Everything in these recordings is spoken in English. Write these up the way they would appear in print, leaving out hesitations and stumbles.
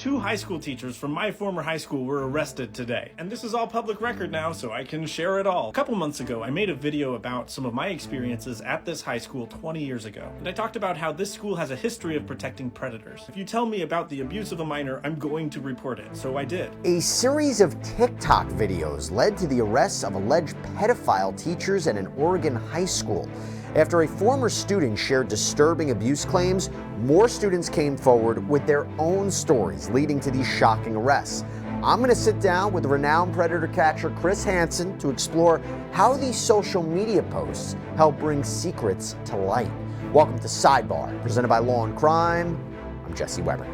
2 high school teachers from my former high school were arrested today. And this is all public record now, so I can share it all. A couple months ago, I made a video about some of my experiences at this high school 20 years ago. And I talked about how this school has a history of protecting predators. If you tell me about the abuse of a minor, I'm going to report it. So I did. A series of TikTok videos led to the arrests of alleged pedophile teachers at an Oregon high school. After a former student shared disturbing abuse claims, more students came forward with their own stories leading to these shocking arrests. I'm going to sit down with renowned predator catcher Chris Hansen to explore how these social media posts help bring secrets to light. Welcome to Sidebar, presented by Law&Crime. I'm Jesse Weber.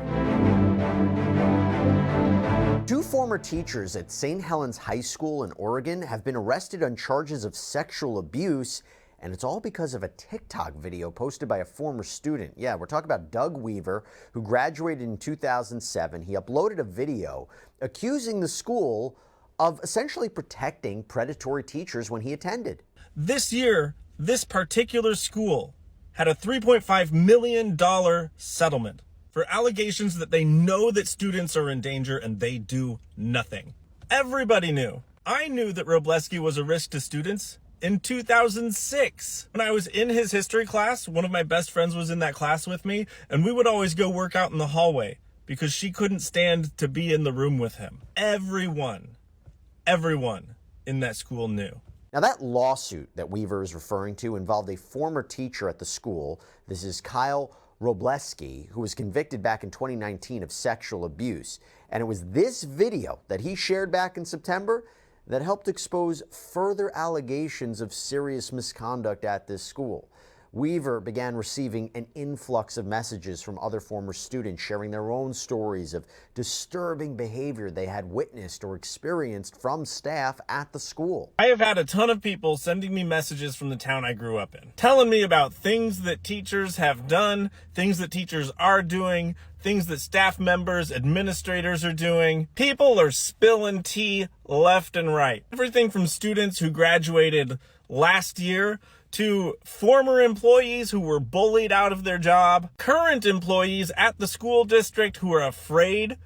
2 former teachers at St. Helens High School in Oregon have been arrested on charges of sexual abuse. And it's all because of a TikTok video posted by a former student. Yeah, we're talking about Doug Weaver, who graduated in 2007. He uploaded a video accusing the school of essentially protecting predatory teachers when he attended. This year, this particular school had a $3.5 million settlement for allegations that they know that students are in danger and they do nothing. Everybody knew. I knew that Robleski was a risk to students in 2006. When I was in his history class, one of my best friends was in that class with me, and we would always go work out in the hallway because she couldn't stand to be in the room with him. Everyone in that school knew. Now, that lawsuit that Weaver is referring to involved a former teacher at the school. This is Kyle Robleski, who was convicted back in 2019 of sexual abuse. And it was this video that he shared back in September that helped expose further allegations of serious misconduct at this school. Weaver began receiving an influx of messages from other former students sharing their own stories of disturbing behavior they had witnessed or experienced from staff at the school. I have had a ton of people sending me messages from the town I grew up in, telling me about things that teachers have done, things that teachers are doing, things that staff members, administrators are doing. People are spilling tea left and right. Everything from students who graduated last year to former employees who were bullied out of their job, current employees at the school district who are afraid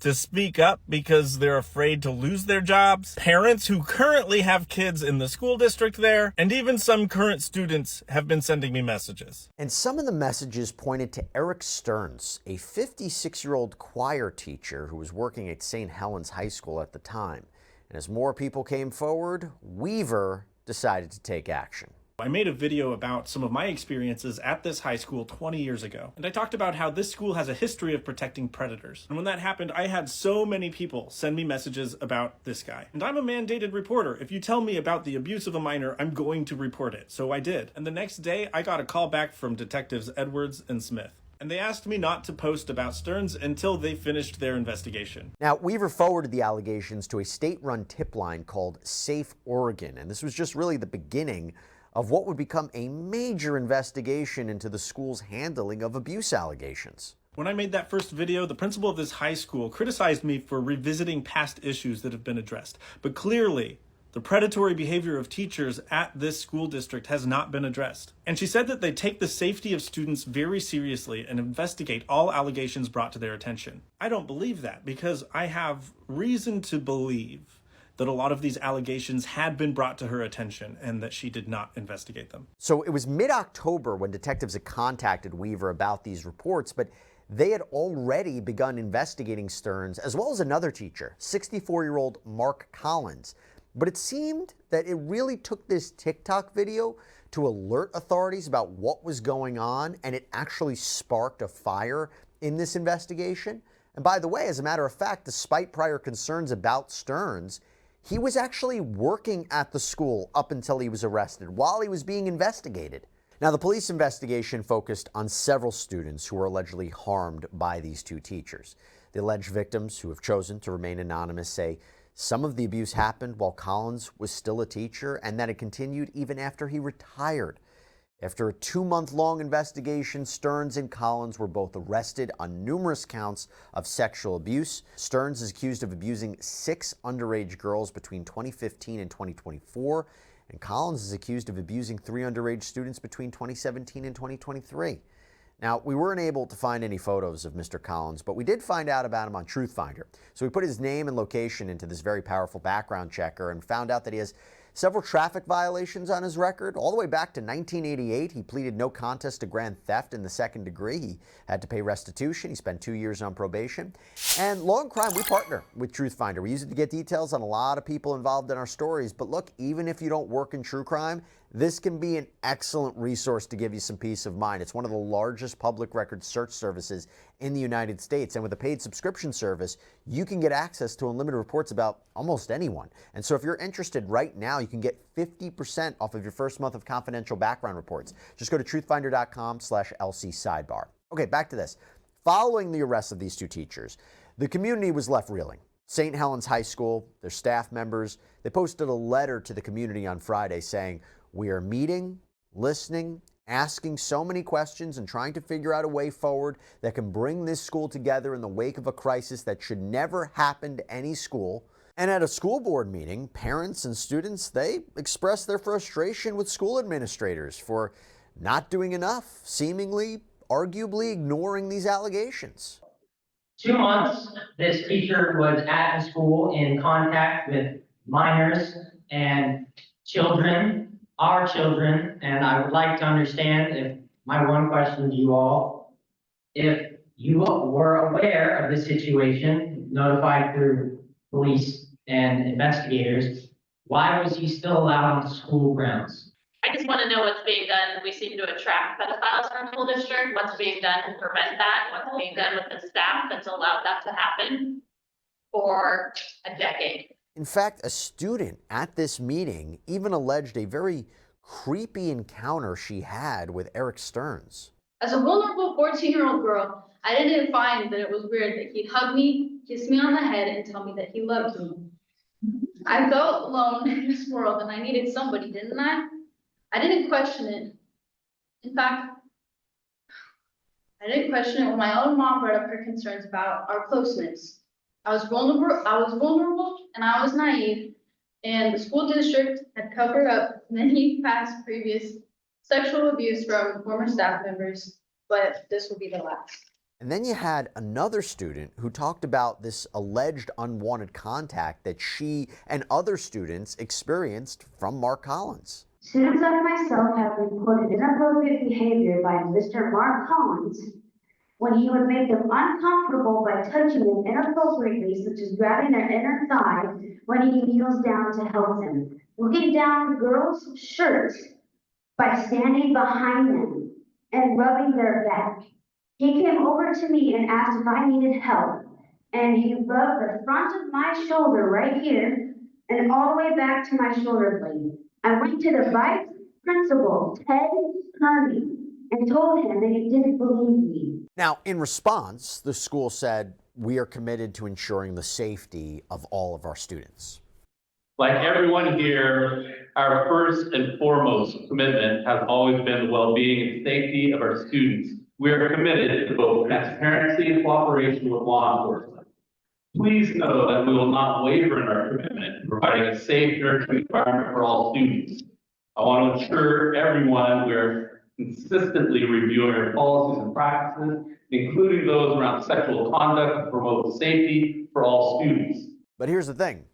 to speak up because they're afraid to lose their jobs, parents who currently have kids in the school district there, and even some current students have been sending me messages. And some of the messages pointed to Eric Stearns, a 56-year-old choir teacher who was working at St. Helens High School at the time. And as more people came forward, Weaver decided to take action. I made a video about some of my experiences at this high school 20 years ago, and I talked about how this school has a history of protecting predators. And when that happened, I had so many people send me messages about this guy. And I'm a mandated reporter. If you tell me about the abuse of a minor, I'm going to report it. So I did. And the next day, I got a call back from Detectives Edwards and Smith. And they asked me not to post about Stearns until they finished their investigation. Now, Weaver forwarded the allegations to a state-run tip line called Safe Oregon, and this was just really the beginning of what would become a major investigation into the school's handling of abuse allegations. When I made that first video, the principal of this high school criticized me for revisiting past issues that have been addressed. But clearly, the predatory behavior of teachers at this school district has not been addressed. And she said that they take the safety of students very seriously and investigate all allegations brought to their attention. I don't believe that because I have reason to believe that a lot of these allegations had been brought to her attention and that she did not investigate them. So it was mid-October when detectives had contacted Weaver about these reports, but they had already begun investigating Stearns as well as another teacher, 64-year-old Mark Collins. But it seemed that it really took this TikTok video to alert authorities about what was going on, and it actually sparked a fire in this investigation. And by the way, as a matter of fact, despite prior concerns about Stearns, he was actually working at the school up until he was arrested while he was being investigated. Now, the police investigation focused on several students who were allegedly harmed by these 2 teachers. The alleged victims, who have chosen to remain anonymous, say some of the abuse happened while Collins was still a teacher and that it continued even after he retired. After a 2-month-long investigation, Stearns and Collins were both arrested on numerous counts of sexual abuse. Stearns is accused of abusing 6 underage girls between 2015 and 2024, and Collins is accused of abusing 3 underage students between 2017 and 2023. Now, we weren't able to find any photos of Mr. Collins, but we did find out about him on TruthFinder. So we put his name and location into this very powerful background checker and found out that he has several traffic violations on his record. All the way back to 1988, he pleaded no contest to grand theft in the second degree. He had to pay restitution. He spent 2 years on probation. And Law&Crime, we partner with TruthFinder. We use it to get details on a lot of people involved in our stories. But look, even if you don't work in true crime, this can be an excellent resource to give you some peace of mind. It's one of the largest public record search services in the United States. And with a paid subscription service, you can get access to unlimited reports about almost anyone. And so if you're interested right now, you can get 50% off of your first month of confidential background reports. Just go to truthfinder.com/LC Sidebar. Okay, back to this. Following the arrest of these two teachers, the community was left reeling. St. Helens High School, their staff members, they posted a letter to the community on Friday saying, "We are meeting, listening, asking so many questions and trying to figure out a way forward that can bring this school together in the wake of a crisis that should never happen to any school." And at a school board meeting, parents and students, they expressed their frustration with school administrators for not doing enough, seemingly, arguably ignoring these allegations. 2 months, this teacher was at the school in contact with minors and children, our children, and I would like to understand, if my one question to you all, if you were aware of the situation, notified through police and investigators, why was he still allowed on school grounds? I just want to know what's being done. We seem to attract pedophiles from school district. What's being done to prevent that? What's being done with the staff that's allowed that to happen for a decade? In fact, a student at this meeting even alleged a very creepy encounter she had with Eric Stearns. As a vulnerable 14-year-old girl, I didn't find that it was weird that he'd hug me, kiss me on the head, and tell me that he loved me. I felt alone in this world and I needed somebody, didn't I? I didn't question it. In fact, I didn't question it when my own mom brought up her concerns about our closeness. I was vulnerable and I was naive, and the school district had covered up many past previous sexual abuse from former staff members, but this will be the last. And then you had another student who talked about this alleged unwanted contact that she and other students experienced from Mark Collins. Students like myself have reported inappropriate behavior by Mr. Mark Collins when he would make them uncomfortable by touching them inappropriately, such as grabbing their inner thigh when he kneels down to help them, looking down girls' shirts by standing behind them and rubbing their back. He came over to me and asked if I needed help, and he rubbed the front of my shoulder right here and all the way back to my shoulder blade. I went to the vice principal, Ted Kearney, and told him that he didn't believe me. Now, in response, the school said, "We are committed to ensuring the safety of all of our students." Like everyone here, our first and foremost commitment has always been the well-being and safety of our students. We are committed to both transparency and cooperation with law enforcement. Please know that we will not waver in our commitment to providing a safe, nurturing environment for all students. I want to assure everyone we are consistently reviewing our policies and practices, including those around sexual conduct to promote safety for all students. But here's the thing.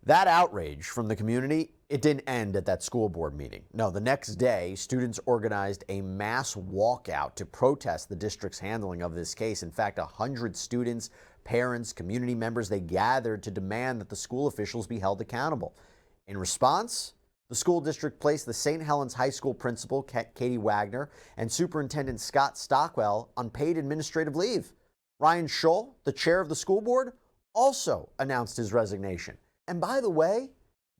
That outrage from the community, it didn't end at that school board meeting. No, the next day, students organized a mass walkout to protest the district's handling of this case. In fact, 100 students, parents, community members, they gathered to demand that the school officials be held accountable. In response, the school district placed the St. Helens High School principal, Katie Wagner, and Superintendent Scott Stockwell on paid administrative leave. Ryan Scholl, the chair of the school board, also announced his resignation. And by the way,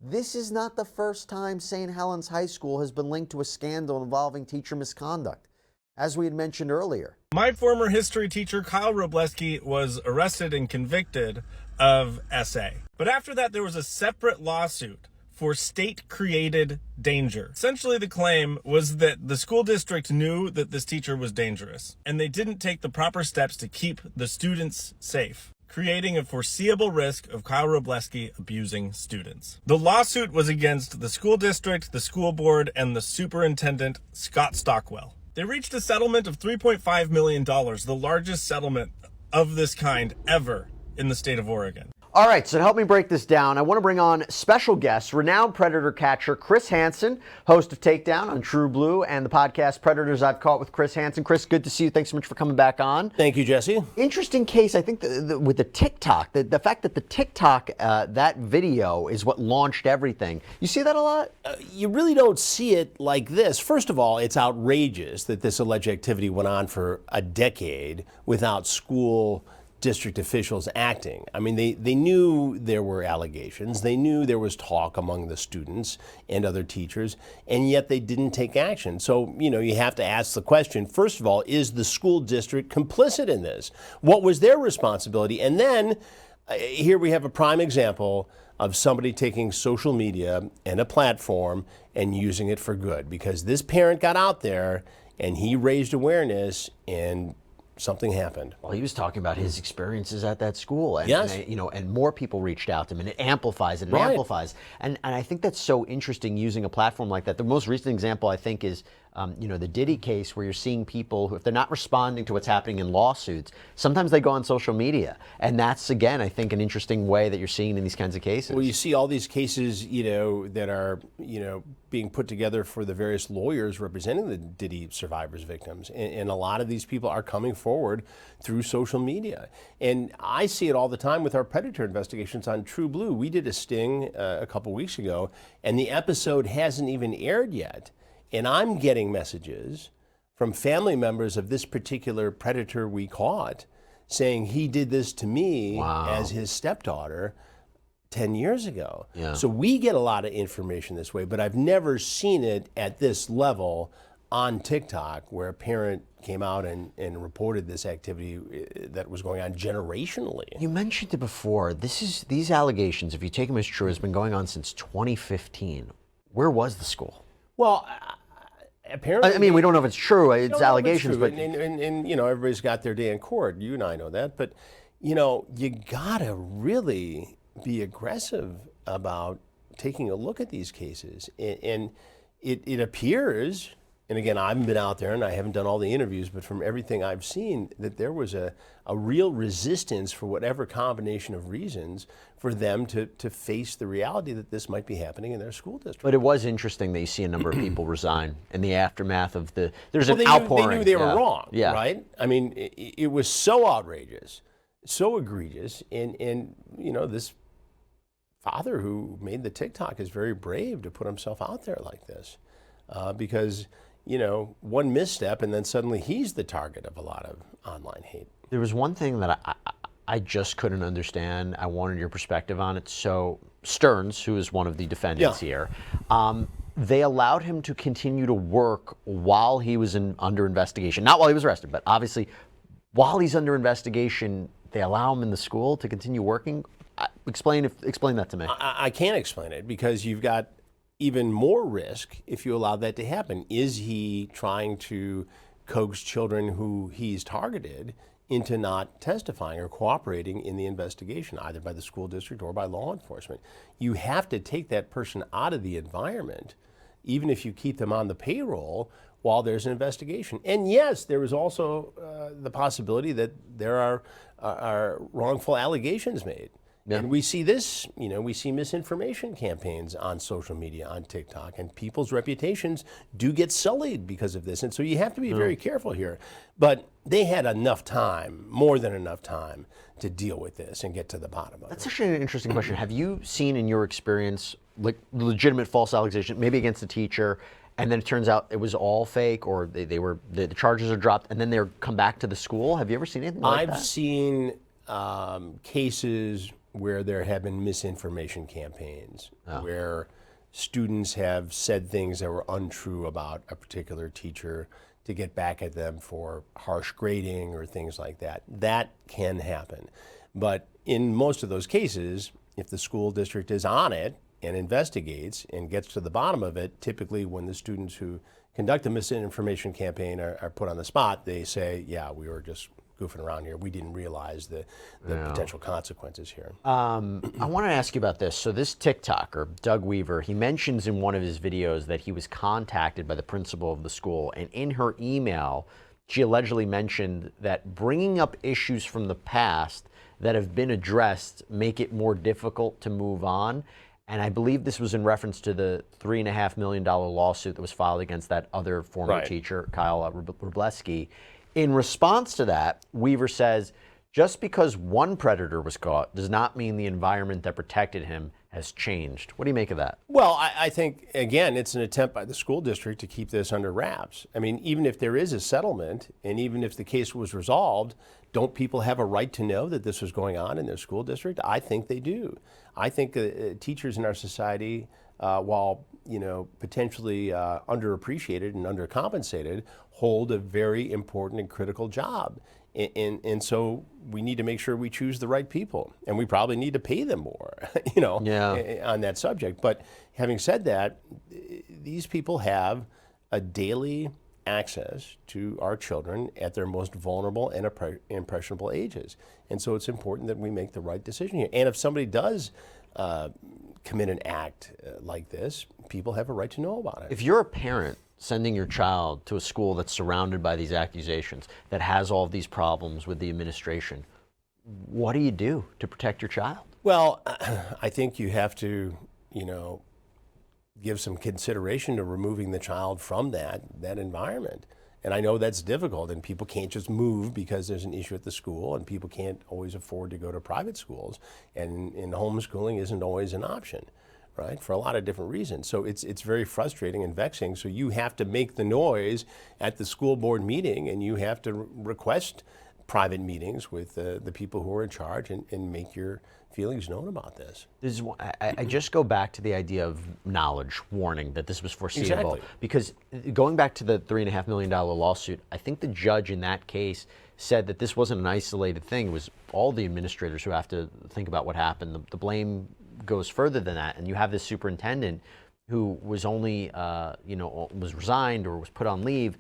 this is not the first time St. Helens High School has been linked to a scandal involving teacher misconduct, as we had mentioned earlier. My former history teacher, Kyle Robleski, was arrested and convicted of SA. But after that, there was a separate lawsuit for state-created danger. Essentially, the claim was that the school district knew that this teacher was dangerous, and they didn't take the proper steps to keep the students safe, creating a foreseeable risk of Kyle Robleski abusing students. The lawsuit was against the school district, the school board, and the superintendent, Scott Stockwell. They reached a settlement of $3.5 million, the largest settlement of this kind ever in the state of Oregon. All right, so to help me break this down, I want to bring on special guest, renowned predator catcher Chris Hansen, host of Takedown on True Blue and the podcast Predators I've Caught with Chris Hansen. Chris, good to see you. Thanks so much for coming back on. Thank you, Jesse. Interesting case, I think, with the TikTok, the fact that the TikTok, that video is what launched everything. You see that a lot? You really don't see it like this. First of all, it's outrageous that this alleged activity went on for a decade without school district officials acting. I mean, they knew there were allegations. They knew there was talk among the students and other teachers, and yet they didn't take action. So, you have to ask the question, first of all, is the school district complicit in this? What was their responsibility? And then here we have a prime example of somebody taking social media and a platform and using it for good, because this parent got out there and he raised awareness and something happened. Well, he was talking about his experiences at that school, and, yes. and more people reached out to him, and it amplifies and it amplifies. And I think that's so interesting using a platform like that. The most recent example, I think, is the Diddy case, where you're seeing people who, if they're not responding to what's happening in lawsuits, sometimes they go on social media. And that's, again, I think, an interesting way that you're seeing in these kinds of cases. Well, you see all these cases, that are, being put together for the various lawyers representing the Diddy survivors, victims. And a lot of these people are coming forward through social media. And I see it all the time with our predator investigations on True Blue. We did a sting a couple weeks ago, and the episode hasn't even aired yet. And I'm getting messages from family members of this particular predator we caught saying he did this to me as his stepdaughter 10 years ago. Yeah. So we get a lot of information this way, but I've never seen it at this level on TikTok, where a parent came out and reported this activity that was going on generationally. You mentioned it before. These allegations, if you take them as true, has been going on since 2015. Where was the school? Well, apparently, I mean, we don't know if it's true. It's allegations, but but and everybody's got their day in court. You and I know that, but you gotta really be aggressive about taking a look at these cases. And it appears, and again, I haven't been out there and I haven't done all the interviews, but from everything I've seen, that there was a real resistance, for whatever combination of reasons, for them to face the reality that this might be happening in their school district. But it was interesting that you see a number of people resign in the aftermath of there's an They outpouring. knew they were wrong, yeah. right? I mean, it was so outrageous, so egregious, and this father who made the TikTok is very brave to put himself out there like this, because one misstep and then suddenly he's the target of a lot of online hate. There was one thing that I just couldn't understand. I wanted your perspective on it. So Stearns, who is one of the defendants here, they allowed him to continue to work while he was under investigation. Not while he was arrested, but obviously while he's under investigation, they allow him in the school to continue working. Explain that to me. I can't explain it, because you've got even more risk if you allow that to happen. Is he trying to coax children who he's targeted into not testifying or cooperating in the investigation, either by the school district or by law enforcement? You have to take that person out of the environment, even if you keep them on the payroll while there's an investigation. And yes, there is also the possibility that there are wrongful allegations made. Yeah. And we see this, we see misinformation campaigns on social media, on TikTok, and people's reputations do get sullied because of this. And so you have to be very careful here. But they had enough time, more than enough time, to deal with this and get to the bottom of it. That's actually an interesting question. Have you seen in your experience legitimate false accusation, maybe against a teacher, and then it turns out it was all fake, or the charges are dropped, and then they're come back to the school? Have you ever seen anything like that? I've seen cases where there have been misinformation campaigns, where students have said things that were untrue about a particular teacher to get back at them for harsh grading or things like that. That can happen. But in most of those cases, if the school district is on it and investigates and gets to the bottom of it, typically when the students who conduct a misinformation campaign are put on the spot, they say, yeah, we were just goofing around here. We didn't realize the potential consequences here. I want to ask you about this. So this TikToker, Doug Weaver, he mentions in one of his videos that he was contacted by the principal of the school, and in her email, she allegedly mentioned that bringing up issues from the past that have been addressed make it more difficult to move on. And I believe this was in reference to the $3.5 million lawsuit that was filed against that other former teacher, Kyle Wroblewski. In response to that, Weaver says, just because one predator was caught does not mean the environment that protected him has changed. What do you make of that? Well, I think, again, it's an attempt by the school district to keep this under wraps. I mean, even if there is a settlement and even if the case was resolved, don't people have a right to know that this was going on in their school district? I think they do. I think teachers in our society, while potentially underappreciated and undercompensated, hold a very important and critical job. And so we need to make sure we choose the right people, and we probably need to pay them more, on that subject. But having said that, these people have a daily access to our children at their most vulnerable and impressionable ages. And so it's important that we make the right decision here. And if somebody does commit an act like this, people have a right to know about it. If you're a parent sending your child to a school that's surrounded by these accusations, that has all of these problems with the administration, what do you do to protect your child? Well, I think you have to, give some consideration to removing the child from that environment. And I know that's difficult, and people can't just move because there's an issue at the school, and people can't always afford to go to private schools, and homeschooling isn't always an option, right, for a lot of different reasons. So it's very frustrating and vexing. So you have to make the noise at the school board meeting, and you have to request private meetings with the people who are in charge and make your feelings known about this. I just go back to the idea of knowledge warning, that this was foreseeable. Exactly. Because going back to the $3.5 million lawsuit, I think the judge in that case said that this wasn't an isolated thing. It was all the administrators who have to think about what happened. The blame goes further than that. And you have this superintendent who was only, was resigned or was put on leave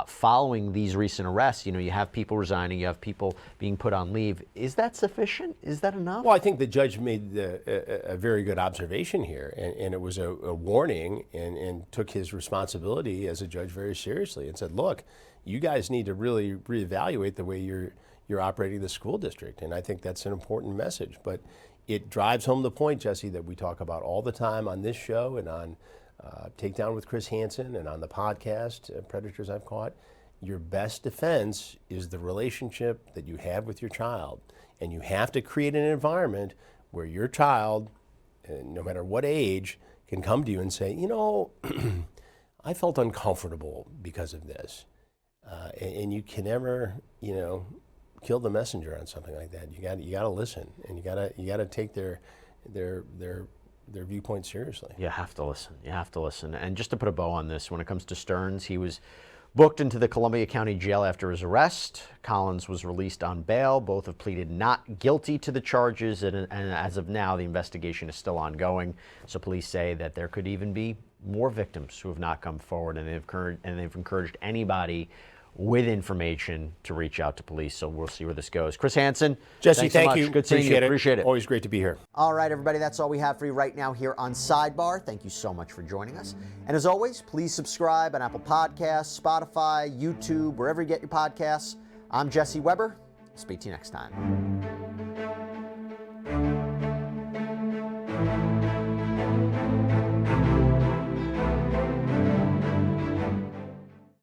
following these recent arrests. You have people resigning, you have people being put on leave. Is that sufficient? Is that enough? Well, I think the judge made a very good observation here, and it was a warning, and took his responsibility as a judge very seriously and said, look, you guys need to really reevaluate the way you're operating the school district. And I think that's an important message. But it drives home the point, Jesse, that we talk about all the time on this show and on Takedown with Chris Hansen and on the podcast, Predators I've Caught. Your best defense is the relationship that you have with your child. And you have to create an environment where your child, no matter what age, can come to you and say, I felt uncomfortable because of this. And you can never, kill the messenger on something like that. You got to listen, and you got to take their viewpoint seriously. You have to listen. You have to listen. And just to put a bow on this, when it comes to Stearns, he was booked into the Columbia County Jail after his arrest. Collins was released on bail. Both have pleaded not guilty to the charges, and as of now, the investigation is still ongoing. So police say that there could even be more victims who have not come forward, and they've encouraged anybody with information to reach out to police. So we'll see where this goes. Chris Hansen, Jesse, thank you. Good seeing you. Appreciate it. Always great to be here. All right, everybody, that's all we have for you right now here on Sidebar. Thank you so much for joining us. And as always, please subscribe on Apple Podcasts, Spotify, YouTube, wherever you get your podcasts. I'm Jesse Weber. Speak to you next time.